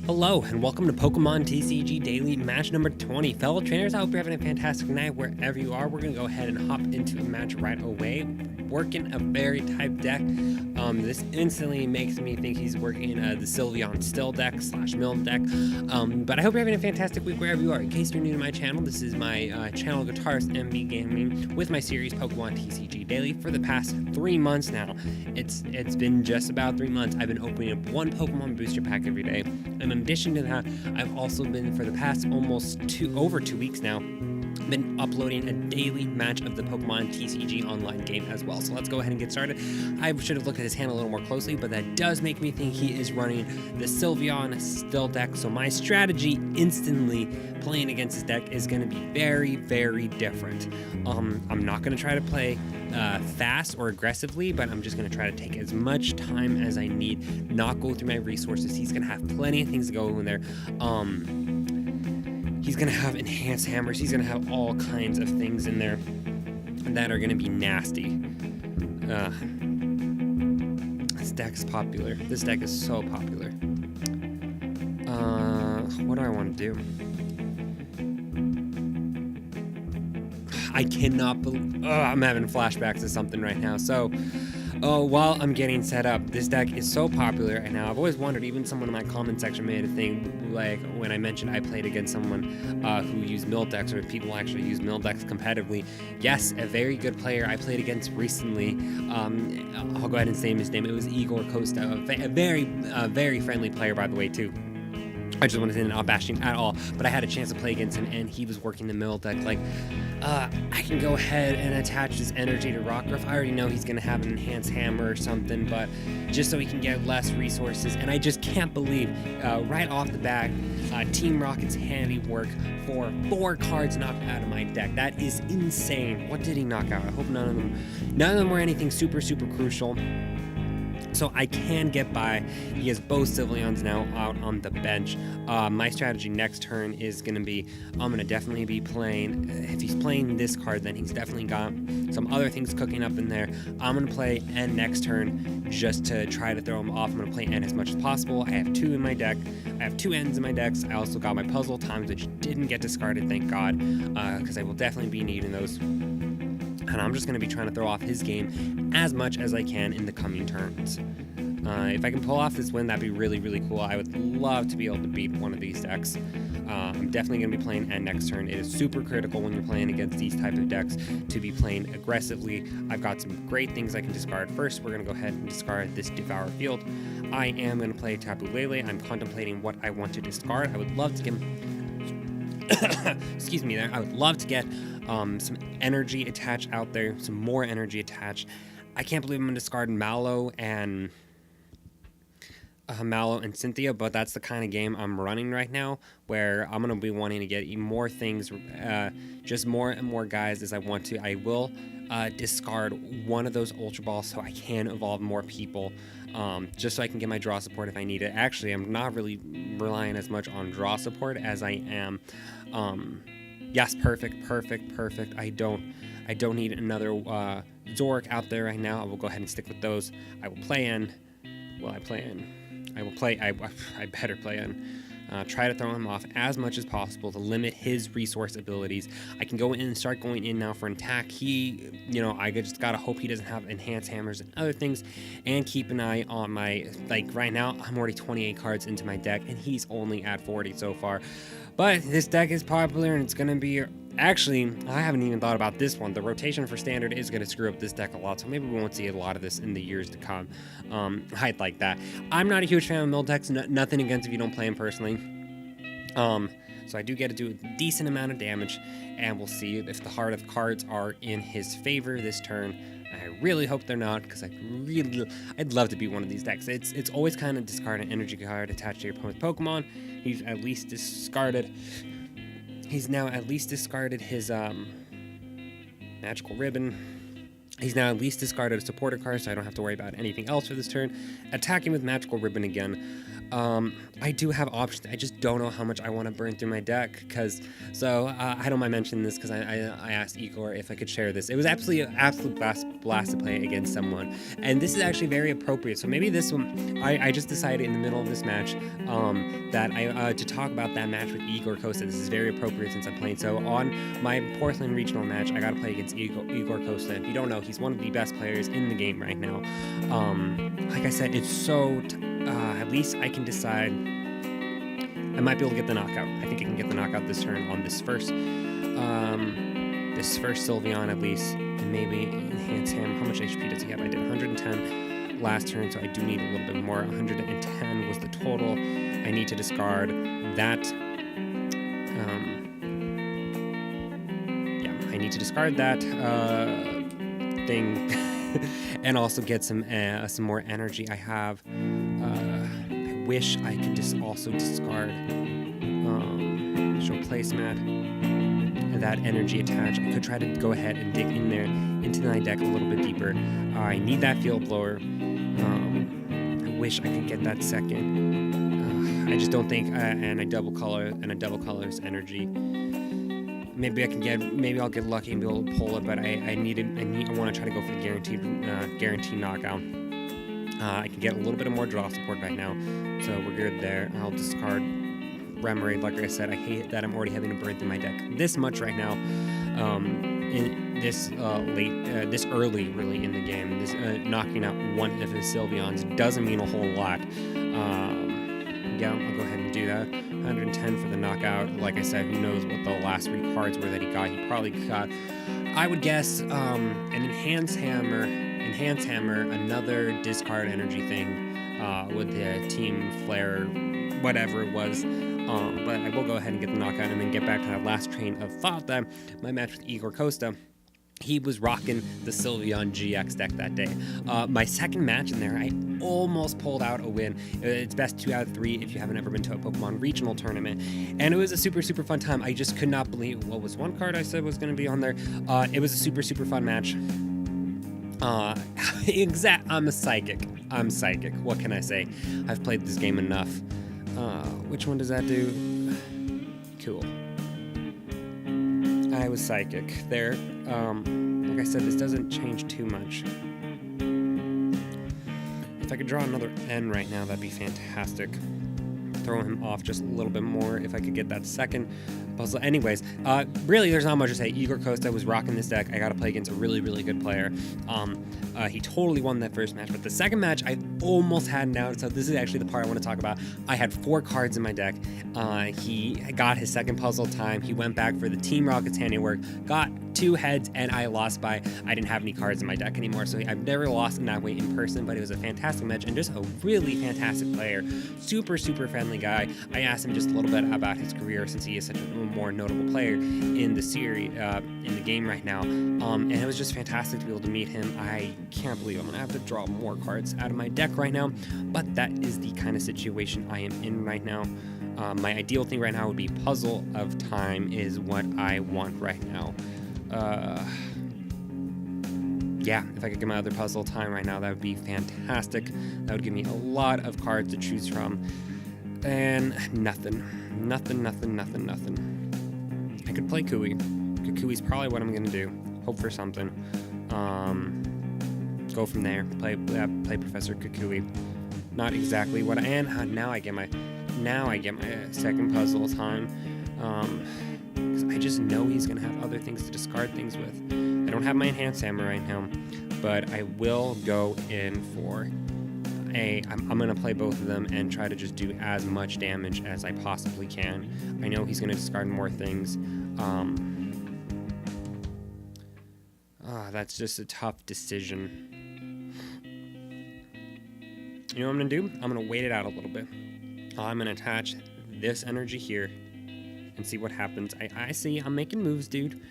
Hello and welcome to Pokemon TCG Daily Match number 20. Fellow trainers, I hope you're having a fantastic night wherever you are. We're going to go ahead and hop into a match right away. Working a fairy type deck. This instantly makes me think he's working the Sylveon Stand Deck / Mill deck. But I hope you're having a fantastic week wherever you are. In case you're new to my channel, this is my channel GUITARISTmb Gaming with my series Pokemon TCG Daily for the past 3 months now. It's been just about 3 months. I've been opening up one Pokemon booster pack every day. And in addition to that, I've also been, for the past almost over 2 weeks now, been uploading a daily match of the Pokemon TCG online game as well. So let's go ahead and get started. I should have looked at his hand a little more closely, but that does make me think he is running the Sylveon Stand Deck. So my strategy instantly playing against his deck is going to be very, very different. I'm not going to try to play fast or aggressively, but I'm just going to try to take as much time as I need, not go through my resources. He's going to have plenty of things to go in there. He's going to have enhanced hammers. He's going to have all kinds of things in there that are going to be nasty. This deck's popular. This deck is so popular. What do I want to do? I cannot believe... I'm having flashbacks to something right now. So... while I'm getting set up, this deck is so popular right now. I've always wondered, even someone in my comment section made a thing, like when I mentioned I played against someone who used mill decks, or people actually use mill decks competitively. Yes, a very good player I played against recently. I'll go ahead and say his name. It was Igor Costa, a very friendly player, by the way, too. I just wanted to not bashing at all, but I had a chance to play against him, and he was working the mill deck. Like, I can go ahead and attach this energy to Rockruff. I already know he's going to have an enhanced hammer or something, but just so he can get less resources. And I just can't believe, right off the bat, Team Rocket's handiwork for 4 cards knocked out of my deck. That is insane. What did he knock out? I hope none of them were anything super crucial. So I can get by. He has both Sylveons now out on the bench. My strategy next turn is going to be, I'm going to definitely be playing, if he's playing this card, then he's definitely got some other things cooking up in there. I'm going to play N next turn just to try to throw him off. I'm going to play N as much as possible. I have 2 in my deck. I have 2 Ns in my decks. I also got my puzzle times, which didn't get discarded, thank God, because I will definitely be needing those. And I'm just going to be trying to throw off his game as much as I can in the coming turns. If I can pull off this win, that'd be really cool. I would love to be able to beat one of these decks. I'm definitely going to be playing N next turn. It is super critical when you're playing against these type of decks to be playing aggressively. I've got some great things I can discard. First, we're going to go ahead and discard this Devour Field. I am going to play Tapu Lele. I'm contemplating what I want to discard. I would love to get... excuse me there. I would love to get some energy attached out there, some more energy attached. I can't believe I'm going to discard Mallow and Cynthia, but that's the kind of game I'm running right now, where I'm going to be wanting to get more things, just more and more guys as I want to. I will discard one of those Ultra Balls so I can evolve more people, just so I can get my draw support if I need it. Actually, I'm not really relying as much on draw support as I am. Yes, perfect. I don't need another Zoroark out there right now. I will go ahead and stick with those. I will play in. Will I play in? I better play in. Try to throw him off as much as possible to limit his resource abilities. I can go in and start going in now for an attack. I just gotta hope he doesn't have enhanced hammers and other things, and keep an eye on my, right now, I'm already 28 cards into my deck, and he's only at 40 so far. But this deck is popular, and it's gonna be... Actually, I haven't even thought about this one. The rotation for Standard is going to screw up this deck a lot, so maybe we won't see a lot of this in the years to come. I'd like that. I'm not a huge fan of mill decks. Nothing against if you don't play them personally. So I do get to do a decent amount of damage, and we'll see if the heart of cards are in his favor this turn. I really hope they're not, because I'd love to beat one of these decks. It's always kind of discard an energy card attached to your opponent's Pokemon. He's at least discarded... He's now at least discarded his Magical Ribbon. He's now at least discarded a supporter card, so I don't have to worry about anything else for this turn. Attacking with Magical Ribbon again. I do have options. I just don't know how much I want to burn through my deck. I don't mind mentioning this because I asked Igor if I could share this. It was absolutely an absolute blast to play against someone, and this is actually very appropriate. So maybe this one, I just decided in the middle of this match that to talk about that match with Igor Costa. This is very appropriate since I'm playing. So on my Portland regional match, I got to play against Igor Costa. If you don't know, he's one of the best players in the game right now. Like I said, it's so. At least I can decide. I might be able to get the knockout. I think I can get the knockout this turn on this first Sylveon at least, and maybe enhance him. How much HP does he have? I did 110 last turn, so I do need a little bit more. 110 was the total. I need to discard that. I need to discard that thing, and also get some more energy. I have. I wish I could just also discard show placemat and that energy attach. I could try to go ahead and dig in there into my deck a little bit deeper. I need that field blower. I wish I could get that second. I just don't think, and a double color's energy. Maybe I'll get lucky and be able to pull it, but I want to try to go for the guaranteed knockout. I can get a little bit of more draw support right now, so we're good there. I'll discard Remoraid. Like I said, I hate that I'm already having to burn through my deck this much right now. This early really in the game. This knocking out one of his Sylveons doesn't mean a whole lot. I'll go ahead and do that. 110 for the knockout. Like I said, who knows what the last 3 cards were that he got. He probably got, I would guess, an Enhance Hammer, another discard energy thing with the Team Flare, whatever it was. But I will go ahead and get the knockout and then get back to that last train of thought that my match with Igor Costa, he was rocking the Sylveon GX deck that day. My second match in there, I almost pulled out a win. It's best 2 out of 3 if you haven't ever been to a Pokemon regional tournament. And it was a super, super fun time. I just could not believe what was one card I said was going to be on there. It was a super, super fun match. I'm psychic. What can I say? I've played this game enough. Which one does that do? Cool. I was psychic there. Like I said, this doesn't change too much. If I could draw another N right now, that'd be fantastic. Throw him off just a little bit more if I could get that second puzzle. Anyways, really, there's not much to say. Igor Costa was rocking this deck. I got to play against a really, really good player. He totally won that first match, but the second match, I almost had him out. So this is actually the part I want to talk about. I had 4 cards in my deck. He got his second puzzle time. He went back for the Team Rocket's handiwork, got 2 heads, and I lost by, I didn't have any cards in my deck anymore. So I've never lost in that way in person, but it was a fantastic match and just a really fantastic player. Super, super friendly guy. I asked him just a little bit about his career since he is such a more notable player in the series, in the game right now. And it was just fantastic to be able to meet him. I can't believe I'm gonna have to draw more cards out of my deck right now, but that is the kind of situation I am in right now. My ideal thing right now would be Puzzle of Time is what I want right now. Yeah, if I could get my other Puzzle Time right now, that would be fantastic. That would give me a lot of cards to choose from. And nothing. I could play Kui. Kui's probably what I'm gonna do. Hope for something. Go from there. Play Professor Kukui. Not exactly what I am. Now I get my second puzzle time. Because I just know he's gonna have other things to discard things with. I don't have my Enhanced Hammer right now, but I will go in for I'm gonna play both of them and try to just do as much damage as I possibly can. I know he's gonna discard more things. That's just a tough decision. You know what I'm gonna do? I'm gonna wait it out a little bit. I'm gonna attach this energy here and see what happens. I see I'm making moves, dude.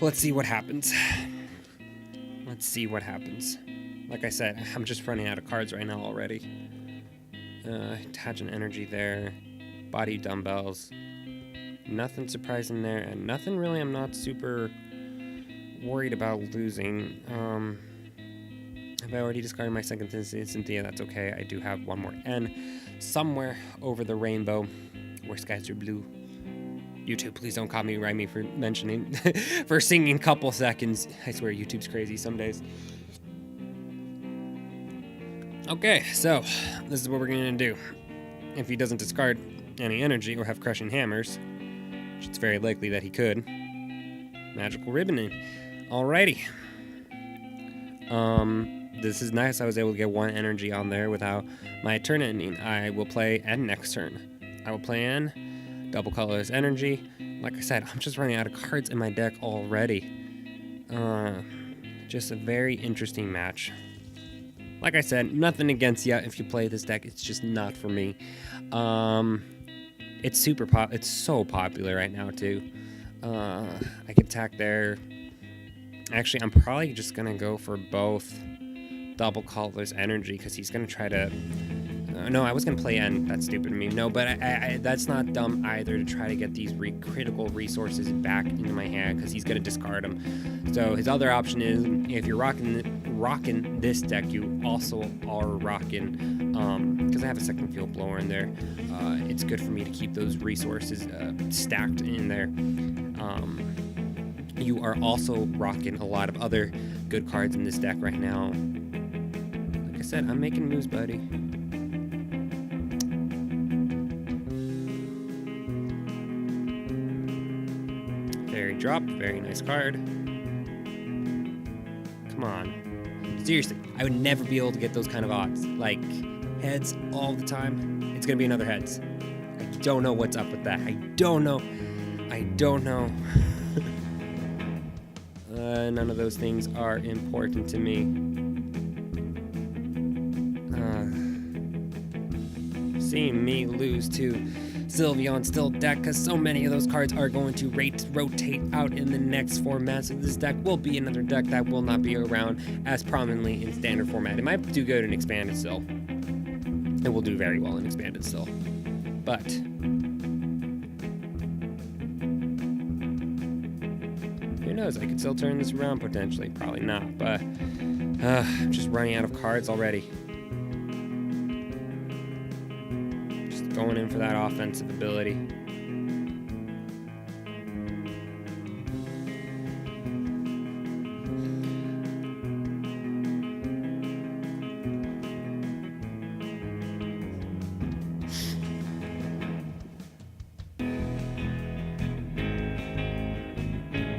Let's see what happens. Like I said, I'm just running out of cards right now already. Attach an energy there. Body dumbbells. Nothing surprising there, and nothing really I'm not super worried about losing. If I already discarded my second Cynthia, that's okay. I do have one more N. somewhere over the rainbow where skies are blue. YouTube, please don't copyright me for mentioning, for singing couple seconds. I swear YouTube's crazy some days. Okay, so this is what we're gonna do. If he doesn't discard any energy or have crushing hammers, which it's very likely that he could, magical ribboning. Alrighty. This is nice. I was able to get 1 energy on there without my turn ending. I will play N next turn. I will play N, double colorless energy. Like I said, I'm just running out of cards in my deck already. Just a very interesting match. Like I said, nothing against you if you play this deck. It's just not for me. It's so popular right now too. I could attack there. Actually, I'm probably just gonna go for both double colorless energy because he's gonna try to. No, I was gonna play N. That's stupid of me. No, but that's not dumb either to try to get these critical resources back into my hand because he's gonna discard them. So his other option is if you're rocking this deck, you also are rocking. Because I have a second field blower in there, it's good for me to keep those resources stacked in there. You are also rocking a lot of other good cards in this deck right now. Like I said, I'm making moves, buddy. Fairy drop, very nice card. Come on. Seriously, I would never be able to get those kind of odds. Like, heads all the time. It's gonna be another heads. I don't know what's up with that. I don't know. None of those things are important to me. Seeing me lose to Sylveon Stand Deck because so many of those cards are going to rotate out in the next format. So this deck will be another deck that will not be around as prominently in standard format. It might do good in expanded still. It will do very well in expanded still. But who knows? I could still turn this around potentially. Probably not, but I'm just running out of cards already. Just going in for that offensive ability.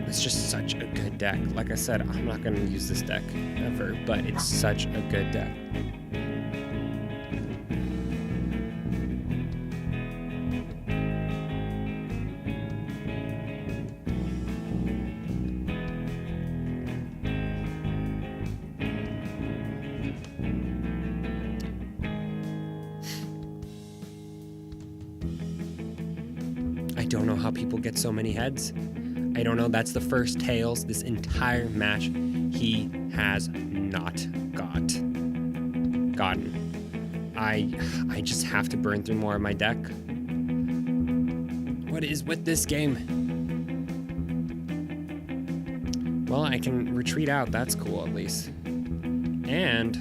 It's just such a good deck. Like I said, I'm not going to use this deck ever, but it's such a good deck. I don't know how people get so many heads. I don't know. That's the first tails this entire match he has not gotten. I just have to burn through more of my deck. What is with this game? Well, I can retreat out. That's cool, at least. And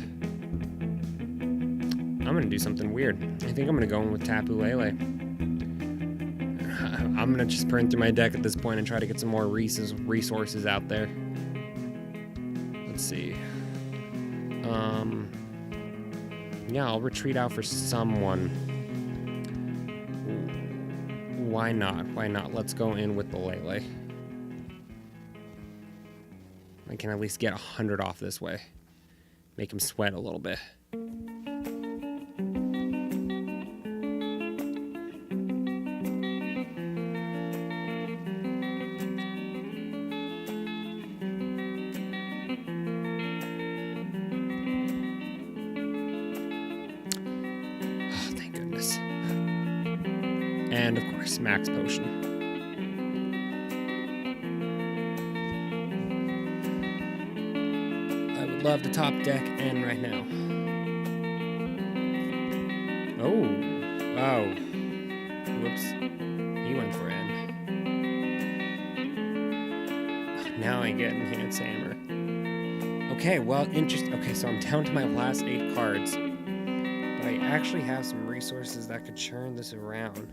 I'm going to do something weird. I think I'm going to go in with Tapu Lele. I'm going to just burn through my deck at this point and try to get some more resources out there. Let's see. Yeah, I'll retreat out for someone. Why not? Why not? Let's go in with the Lele. I can at least get 100 off this way. Make him sweat a little bit. And of course, max potion. I would love to top deck N right now. Oh, wow. Whoops. He went for N. Now I get Enhanced Hammer. Okay, well, okay, so I'm down to my last 8 cards. But I actually have some resources that could churn this around.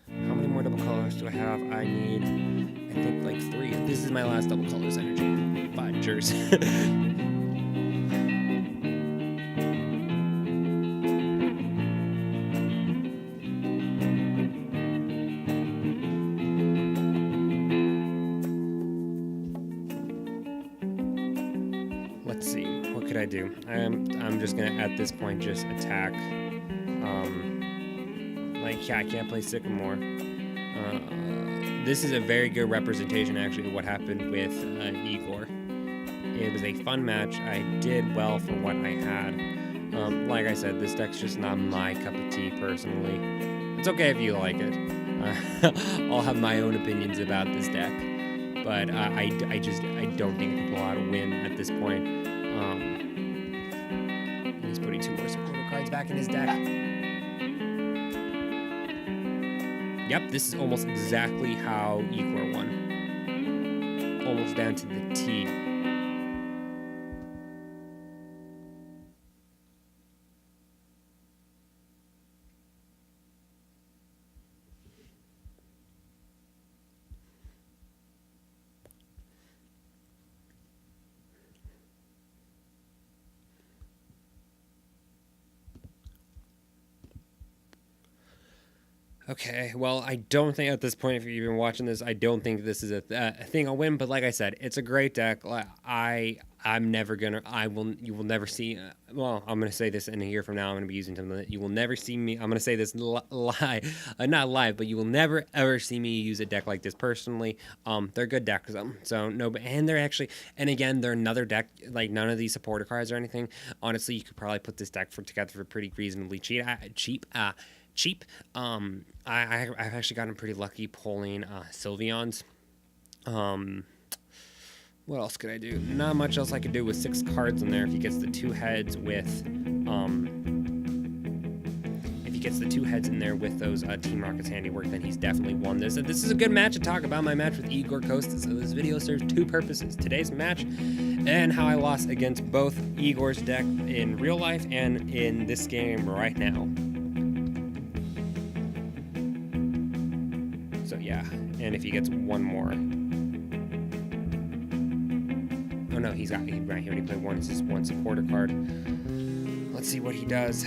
How many more double colors do I have? I need, I think, like 3. This is my last double colors energy. Fudgers. Let's see. What could I do? I'm just gonna at this point just attack. Like, yeah, I can't play Sycamore. This is a very good representation, actually, of what happened with Igor. It was a fun match. I did well for what I had. Like I said, this deck's just not my cup of tea, personally. It's okay if you like it. I'll have my own opinions about this deck. But I don't think it can pull out a win at this point. He's putting 2 more supporter cards back in his deck. Yep, this is almost exactly how Igor won. Almost down to the T. Okay, well, I don't think at this point, if you're even watching this, I don't think this is a thing I'll win. But like I said, it's a great deck. You will never see. Well, I'm gonna say this in a year from now. I'm gonna be using something that you will never see me. I'm gonna say this not live, but you will never ever see me use a deck like this personally. They're good decks, so no. And they're actually, and again, they're another deck. Like, none of these supporter cards or anything. Honestly, you could probably put this deck together for pretty reasonably cheap. I've actually gotten pretty lucky pulling Sylveons. What else could I do? Not much else I could do with 6 cards in there. If he gets the 2 heads with in there with those Team Rocket's handiwork, then he's definitely won this. And this is a good match to talk about my match with Igor Costa. So this video serves 2 purposes: today's match and how I lost against both Igor's deck in real life and in this game right now. So yeah, and if he gets 1 more. Oh no, he right here when he played 1, it's just 1 supporter card. Let's see what he does.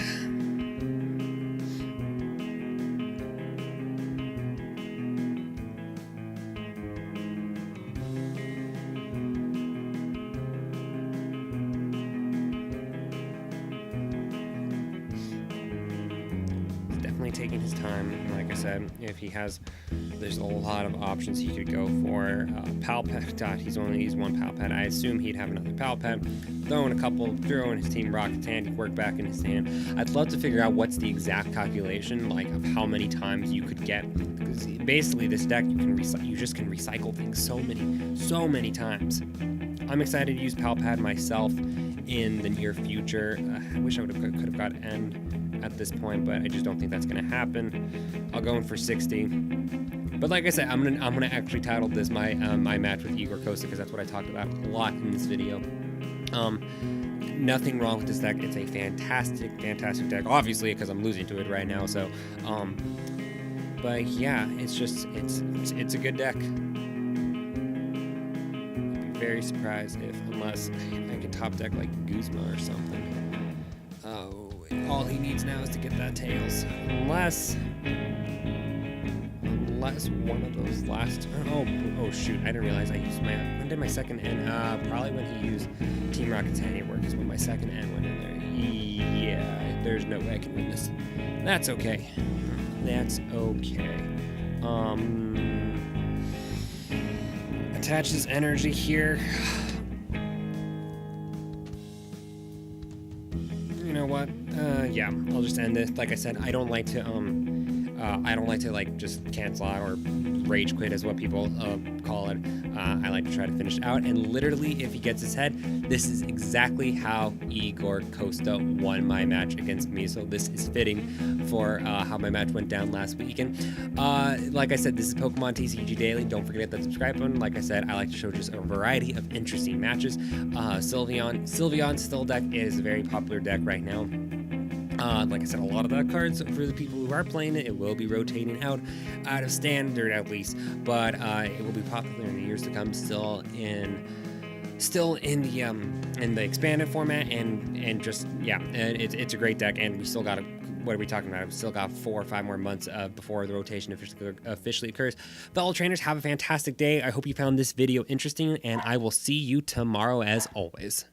Taking his time. Like I said, if he has, there's a lot of options he could go for. Pal Pet, he's only used 1 Pal Pet. I assume he'd have another Pal Pet. Throwing his Team Rocket's handiwork back in his hand. I'd love to figure out what's the exact calculation, like, of how many times you could get. Because basically, this deck you just can recycle things so many times. I'm excited to use Pal Pet myself in the near future. I wish I could have got End at this point, but I just don't think that's gonna happen. I'll go in for 60. But like I said, I'm gonna actually title this my match with Igor Costa, because that's what I talked about a lot in this video. Nothing wrong with this deck. It's a fantastic deck. Obviously, because I'm losing to it right now. So, but yeah, it's a good deck. I'd be very surprised unless I could top deck like Guzma or something. Oh. All he needs now is to get that Tails. Unless one of those last... Oh shoot, I didn't realize I used when did my second N? Probably when he used Team Rocket's handiwork is when my second N went in there. Yeah, there's no way I can win this. That's okay. Attach this energy here. You know what? Yeah, I'll just end this. Like I said, I don't like to like just cancel out or rage quit, is what people call it. I like to try to finish it out, and literally, if he gets his head, this is exactly how Igor Costa won my match against me. So this is fitting for how my match went down last weekend. Like I said, this is Pokemon TCG Daily. Don't forget that subscribe button. Like I said, I like to show just a variety of interesting matches. Sylveon Stand Deck is a very popular deck right now. Like I said, a lot of the cards for the people who are playing it will be rotating out of standard at least, but it will be popular in the years to come. Still in the expanded format, and just it's a great deck, and we still got what are we talking about? We still got 4 or 5 more months before the rotation officially occurs. Fellow trainers, have a fantastic day. I hope you found this video interesting, and I will see you tomorrow as always.